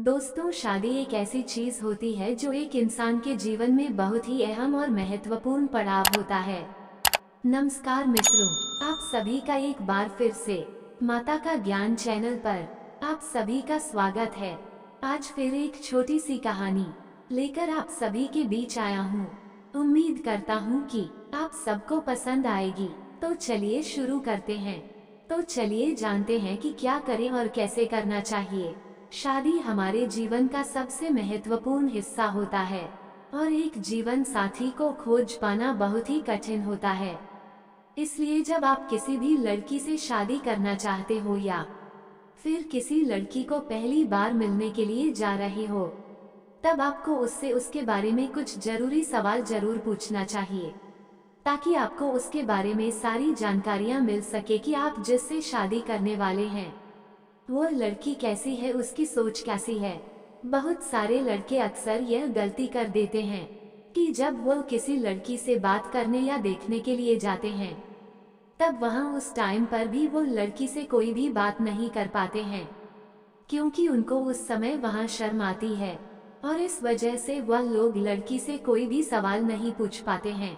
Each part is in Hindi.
दोस्तों, शादी एक ऐसी चीज होती है जो एक इंसान के जीवन में बहुत ही अहम और महत्वपूर्ण पड़ाव होता है। नमस्कार मित्रों, आप सभी का एक बार फिर से माता का ज्ञान चैनल पर आप सभी का स्वागत है। आज फिर एक छोटी सी कहानी लेकर आप सभी के बीच आया हूँ। उम्मीद करता हूँ कि आप सबको पसंद आएगी। तो चलिए शुरू करते हैं। तो चलिए जानते हैं कि क्या करें और कैसे करना चाहिए। शादी हमारे जीवन का सबसे महत्वपूर्ण हिस्सा होता है और एक जीवन साथी को खोज पाना बहुत ही कठिन होता है। इसलिए जब आप किसी भी लड़की से शादी करना चाहते हो या फिर किसी लड़की को पहली बार मिलने के लिए जा रहे हो, तब आपको उससे उसके बारे में कुछ जरूरी सवाल जरूर पूछना चाहिए, ताकि आपको उसके बारे में सारी जानकारियां मिल सके कि आप जिससे शादी करने वाले हैं वो लड़की कैसी है, उसकी सोच कैसी है। बहुत सारे लड़के अक्सर यह गलती कर देते हैं कि जब वो किसी लड़की से बात करने या देखने के लिए जाते हैं, तब वहाँ उस टाइम पर भी वो लड़की से कोई भी बात नहीं कर पाते हैं, क्योंकि उनको उस समय वहाँ शर्म आती है और इस वजह से वह लोग लड़की से कोई भी सवाल नहीं पूछ पाते हैं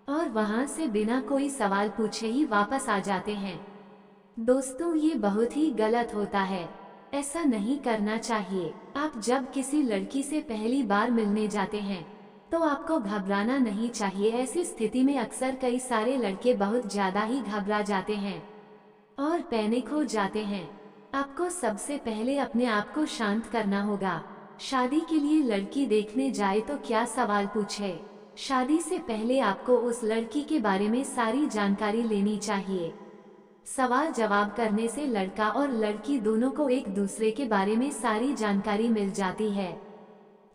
और वहाँ से बिना कोई सवाल पूछे ही वापस आ जाते हैं। दोस्तों, ये बहुत ही गलत होता है, ऐसा नहीं करना चाहिए। आप जब किसी लड़की से पहली बार मिलने जाते हैं तो आपको घबराना नहीं चाहिए। ऐसी स्थिति में अक्सर कई सारे लड़के बहुत ज्यादा ही घबरा जाते हैं और पैनिक हो जाते हैं। आपको सबसे पहले अपने आप को शांत करना होगा। शादी के लिए लड़की देखने जाए तो क्या सवाल पूछे। शादी से पहले आपको उस लड़की के बारे में सारी जानकारी लेनी चाहिए। सवाल जवाब करने से लड़का और लड़की दोनों को एक दूसरे के बारे में सारी जानकारी मिल जाती है,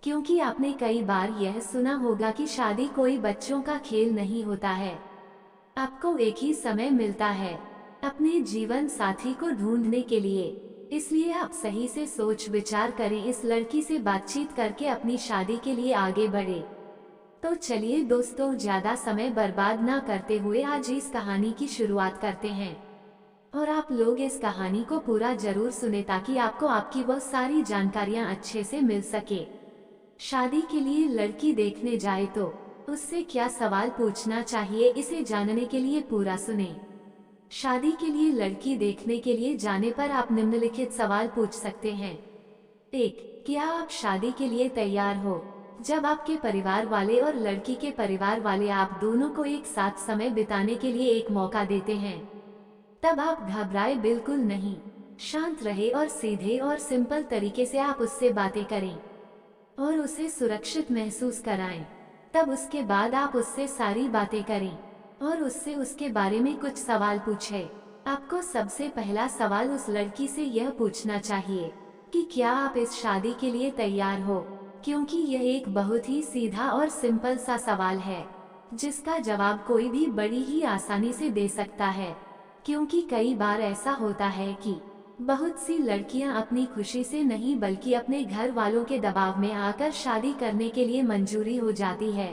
क्योंकि आपने कई बार यह सुना होगा कि शादी कोई बच्चों का खेल नहीं होता है। आपको एक ही समय मिलता है अपने जीवन साथी को ढूंढने के लिए। इसलिए आप सही से सोच विचार करें, इस लड़की से बातचीत करके अपनी शादी के लिए आगे बढ़े। तो चलिए दोस्तों, ज्यादा समय बर्बाद ना करते हुए आज इस कहानी की शुरुआत करते हैं और आप लोग इस कहानी को पूरा जरूर सुने ताकि आपको आपकी वो सारी जानकारियां अच्छे से मिल सके। शादी के लिए लड़की देखने जाए तो उससे क्या सवाल पूछना चाहिए, इसे जानने के लिए पूरा सुने। शादी के लिए लड़की देखने के लिए जाने पर आप निम्नलिखित सवाल पूछ सकते हैं। 1. क्या आप शादी के लिए तैयार हो? जब आपके परिवार वाले और लड़की के परिवार वाले आप दोनों को एक साथ समय बिताने के लिए एक मौका देते हैं, तब आप घबराए बिल्कुल नहीं। शांत रहे और सीधे और सिंपल तरीके से आप उससे बातें करें और उसे सुरक्षित महसूस कराएं। तब उसके बाद आप उससे सारी बातें करें और उससे उसके बारे में कुछ सवाल पूछें। आपको सबसे पहला सवाल उस लड़की से यह पूछना चाहिए कि क्या आप इस शादी के लिए तैयार हो, क्योंकि यह एक बहुत ही सीधा और सिंपल सा सवाल है जिसका जवाब कोई भी बड़ी ही आसानी से दे सकता है। क्योंकि कई बार ऐसा होता है कि बहुत सी लड़कियां अपनी खुशी से नहीं बल्कि अपने घर वालों के दबाव में आकर शादी करने के लिए मंजूरी हो जाती है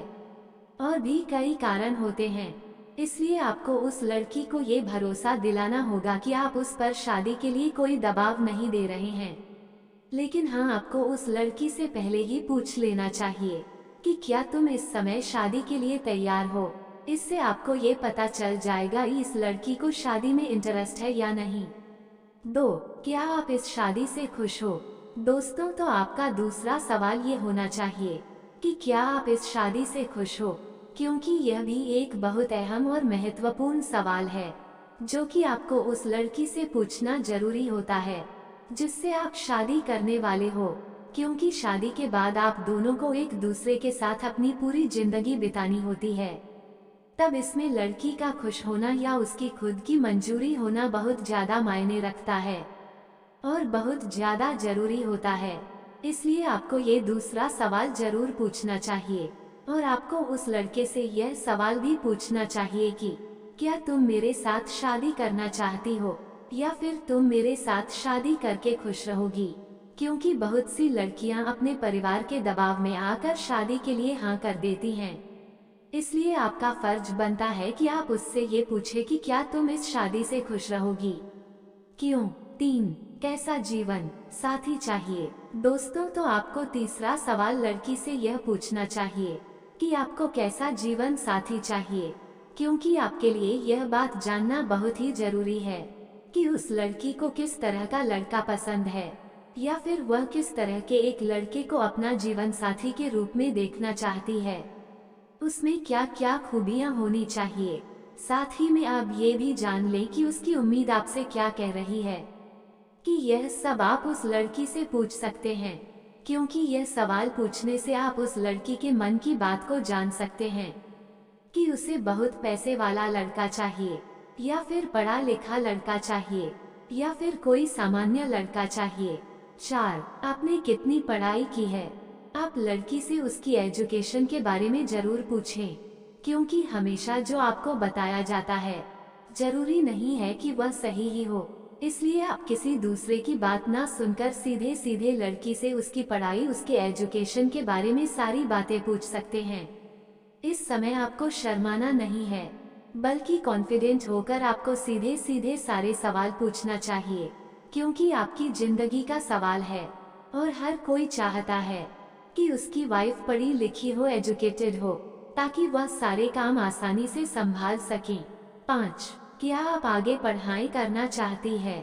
और भी कई कारण होते हैं। इसलिए आपको उस लड़की को ये भरोसा दिलाना होगा कि आप उस पर शादी के लिए कोई दबाव नहीं दे रहे हैं। लेकिन हाँ, आपको उस लड़की से पहले ही पूछ लेना चाहिए कि क्या तुम इस समय शादी के लिए तैयार हो। इससे आपको ये पता चल जाएगा इस लड़की को शादी में इंटरेस्ट है या नहीं। 2. क्या आप इस शादी से खुश हो? दोस्तों, तो आपका दूसरा सवाल ये होना चाहिए कि क्या आप इस शादी से खुश हो, क्योंकि यह भी एक बहुत अहम और महत्वपूर्ण सवाल है जो कि आपको उस लड़की से पूछना जरूरी होता है जिससे आप शादी करने वाले हो, क्योंकि शादी के बाद आप दोनों को एक दूसरे के साथ अपनी पूरी जिंदगी बितानी होती है। तब इसमें लड़की का खुश होना या उसकी खुद की मंजूरी होना बहुत ज्यादा मायने रखता है और बहुत ज्यादा जरूरी होता है। इसलिए आपको ये दूसरा सवाल जरूर पूछना चाहिए और आपको उस लड़के से यह सवाल भी पूछना चाहिए कि क्या तुम मेरे साथ शादी करना चाहती हो या फिर तुम मेरे साथ शादी करके खुश रहोगी। क्योंकि बहुत सी लड़कियां अपने परिवार के दबाव में आकर शादी के लिए हाँ कर देती हैं। इसलिए आपका फर्ज बनता है कि आप उससे ये पूछे कि क्या तुम इस शादी से खुश रहोगी। क्यों? 3. कैसा जीवन साथी चाहिए? दोस्तों, तो आपको तीसरा सवाल लड़की से यह पूछना चाहिए कि आपको कैसा जीवन साथी चाहिए, क्योंकि आपके लिए यह बात जानना बहुत ही जरूरी है कि उस लड़की को किस तरह का लड़का पसंद है, या फिर वह किस तरह के एक लड़के को अपना जीवन साथी के रूप में देखना चाहती है। उसमें क्या क्या खूबियां होनी चाहिए। साथ ही में आप ये भी जान लें कि उसकी उम्मीद आपसे क्या कह रही है। कि यह सब आप उस लड़की से पूछ सकते हैं, क्योंकि यह सवाल पूछने से आप उस लड़की के मन की बात को जान सकते हैं कि उसे बहुत पैसे वाला लड़का चाहिए, या फिर पढ़ा लिखा लड़का चाहिए, या फिर कोई सामान्य लड़का चाहिए। 4. आपने कितनी पढ़ाई की है। आप लड़की से उसकी एजुकेशन के बारे में जरूर पूछें, क्योंकि हमेशा जो आपको बताया जाता है जरूरी नहीं है कि वह सही ही हो। इसलिए आप किसी दूसरे की बात ना सुनकर सीधे सीधे लड़की से उसकी पढ़ाई, उसके एजुकेशन के बारे में सारी बातें पूछ सकते हैं। इस समय आपको शर्माना नहीं है, बल्कि कॉन्फिडेंट होकर आपको सीधे सीधे सारे सवाल पूछना चाहिए, क्योंकि आपकी जिंदगी का सवाल है और हर कोई चाहता है कि उसकी वाइफ पढ़ी लिखी हो, एजुकेटेड हो, ताकि वह सारे काम आसानी से संभाल सकें। 5. क्या आप आगे पढ़ाई करना चाहती है।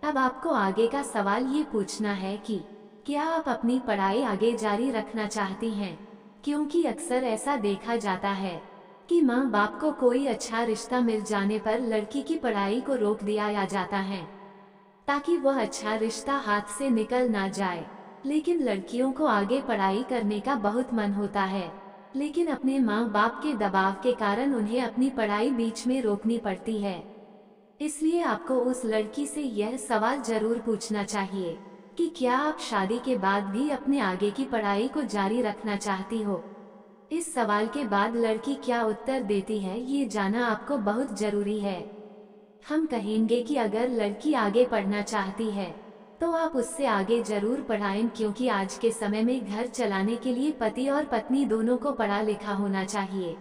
अब आपको आगे का सवाल ये पूछना है कि क्या आप अपनी पढ़ाई आगे जारी रखना चाहती हैं, क्योंकि अक्सर ऐसा देखा जाता है कि माँ बाप को कोई अच्छा रिश्ता मिल जाने पर लड़की की पढ़ाई को रोक दिया जाता है, ताकि वह अच्छा रिश्ता हाथ से निकल ना जाए। लेकिन लड़कियों को आगे पढ़ाई करने का बहुत मन होता है, लेकिन अपने माँ बाप के दबाव के कारण उन्हें अपनी पढ़ाई बीच में रोकनी पड़ती है। इसलिए आपको उस लड़की से यह सवाल जरूर पूछना चाहिए कि क्या आप शादी के बाद भी अपने आगे की पढ़ाई को जारी रखना चाहती हो। इस सवाल के बाद लड़की क्या उत्तर देती है, ये जाना आपको बहुत जरूरी है। हम कहेंगे कि अगर लड़की आगे पढ़ना चाहती है तो आप उससे आगे जरूर पढ़ाएं, क्योंकि आज के समय में घर चलाने के लिए पति और पत्नी दोनों को पढ़ा लिखा होना चाहिए।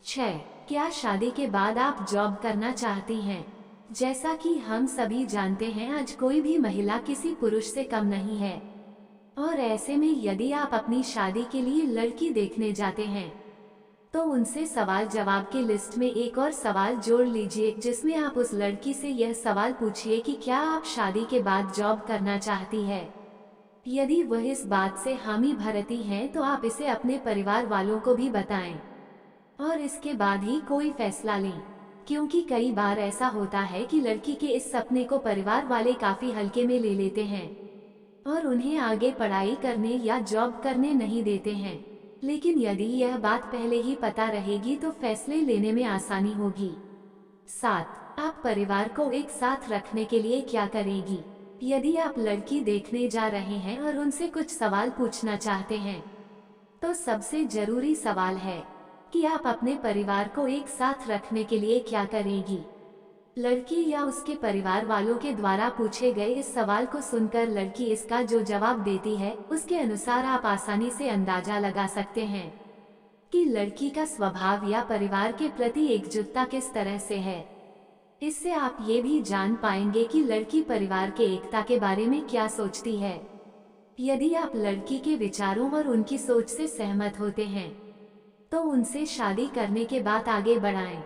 6. क्या शादी के बाद आप जॉब करना चाहती हैं। जैसा कि हम सभी जानते हैं, आज कोई भी महिला किसी पुरुष से कम नहीं है, और ऐसे में यदि आप अपनी शादी के लिए लड़की देखने जाते हैं तो उनसे सवाल जवाब के लिस्ट में एक और सवाल जोड़ लीजिए, जिसमें आप उस लड़की से यह सवाल पूछिए कि क्या आप शादी के बाद जॉब करना चाहती है। यदि वह इस बात से हामी भरती हैं तो आप इसे अपने परिवार वालों को भी बताएं और इसके बाद ही कोई फैसला लें, क्योंकि कई बार ऐसा होता है कि लड़की के इस सपने को परिवार वाले काफी हल्के में ले लेते हैं और उन्हें आगे पढ़ाई करने या जॉब करने नहीं देते हैं। लेकिन यदि यह बात पहले ही पता रहेगी तो फैसले लेने में आसानी होगी। 7. आप परिवार को एक साथ रखने के लिए क्या करेगी। यदि आप लड़की देखने जा रहे हैं और उनसे कुछ सवाल पूछना चाहते हैं तो सबसे जरूरी सवाल है कि आप अपने परिवार को एक साथ रखने के लिए क्या करेगी। लड़की या उसके परिवार वालों के द्वारा पूछे गए इस सवाल को सुनकर लड़की इसका जो जवाब देती है उसके अनुसार आप आसानी से अंदाजा लगा सकते हैं कि लड़की का स्वभाव या परिवार के प्रति एकजुटता किस तरह से है। इससे आप ये भी जान पाएंगे कि लड़की परिवार के एकता के बारे में क्या सोचती है। यदि आप लड़की के विचारों और उनकी सोच से सहमत होते हैं तो उनसे शादी करने के बाद आगे बढ़ाएं।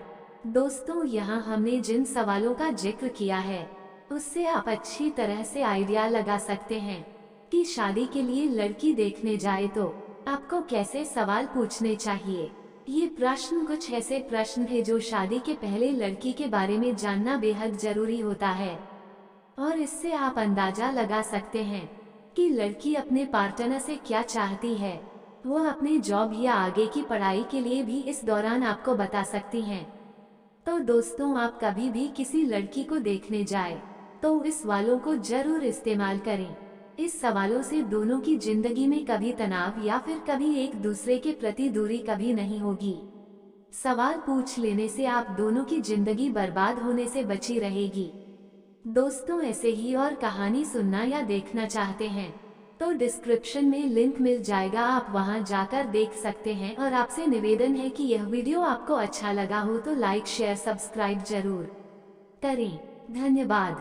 दोस्तों, यहाँ हमने जिन सवालों का जिक्र किया है उससे आप अच्छी तरह से आइडिया लगा सकते हैं कि शादी के लिए लड़की देखने जाए तो आपको कैसे सवाल पूछने चाहिए। ये प्रश्न कुछ ऐसे प्रश्न है जो शादी के पहले लड़की के बारे में जानना बेहद जरूरी होता है, और इससे आप अंदाजा लगा सकते हैं कि लड़की अपने पार्टनर से क्या चाहती है। वो अपने जॉब या आगे की पढ़ाई के लिए भी इस दौरान आपको बता सकती हैं। तो दोस्तों, आप कभी भी किसी लड़की को देखने जाए तो इस सवालों को जरूर इस्तेमाल करें। इस सवालों से दोनों की जिंदगी में कभी तनाव या फिर कभी एक दूसरे के प्रति दूरी कभी नहीं होगी। सवाल पूछ लेने से आप दोनों की जिंदगी बर्बाद होने से बची रहेगी। दोस्तों, ऐसे ही और कहानी सुनना या देखना चाहते हैं तो डिस्क्रिप्शन में लिंक मिल जाएगा, आप वहां जाकर देख सकते हैं। और आपसे निवेदन है कि यह वीडियो आपको अच्छा लगा हो तो लाइक शेयर सब्सक्राइब जरूर करें। धन्यवाद।